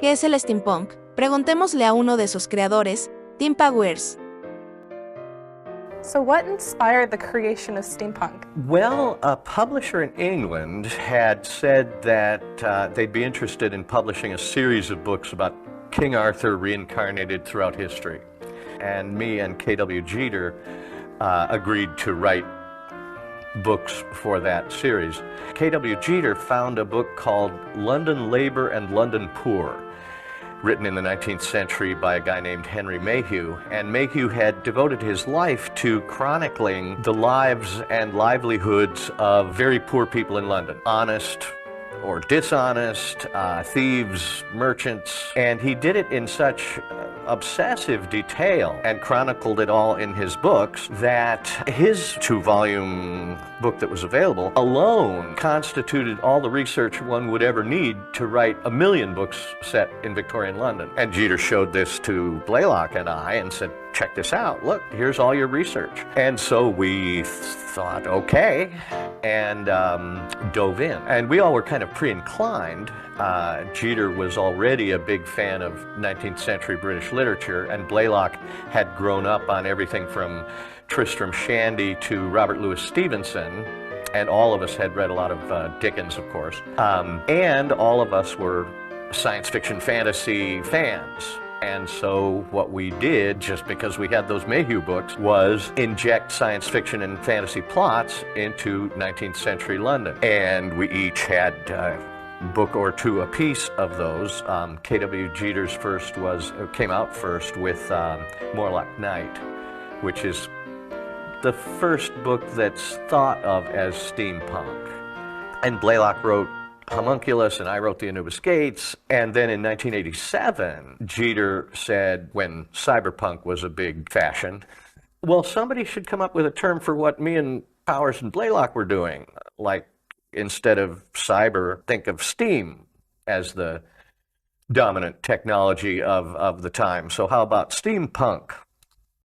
¿Qué es el steampunk? Preguntémosle a uno de sus creadores, Tim Powers. So what inspired the creation of steampunk? Well, a publisher in England had said that they'd be interested in publishing a series of books about King Arthur reincarnated throughout history. And me and K.W. Jeter agreed to write books for that series. K.W. Jeter found a book called London Labor and London Poor, written in the 19th century by a guy named Henry Mayhew. And Mayhew had devoted his life to chronicling the lives and livelihoods of very poor people in London, honest or dishonest, thieves, merchants, and he did it in such obsessive detail and chronicled it all in his books that his two-volume book that was available alone constituted all the research one would ever need to write 1 million books set in Victorian London. And Jeter showed this to Blaylock and I and said, check this out, look, here's all your research. And so we thought, okay, and dove in. And we all were kind of pre-inclined. Jeter was already a big fan of 19th century British literature, and Blaylock had grown up on everything from Tristram Shandy to Robert Louis Stevenson, and all of us had read a lot of Dickens, of course. And all of us were science fiction fantasy fans. And so what we did, just because we had those Mayhew books, was inject science fiction and fantasy plots into 19th century London. And we each had a book or two apiece of those. K.W. Jeter's first came out first with Morlock Night, which is the first book that's thought of as steampunk. And Blaylock wrote Homunculus, and I wrote The Anubis Gates. And then in 1987, Jeter said, when cyberpunk was a big fashion, well, somebody should come up with a term for what me and Powers and Blaylock were doing. Like, instead of cyber, think of steam as the dominant technology of the time. So how about steampunk?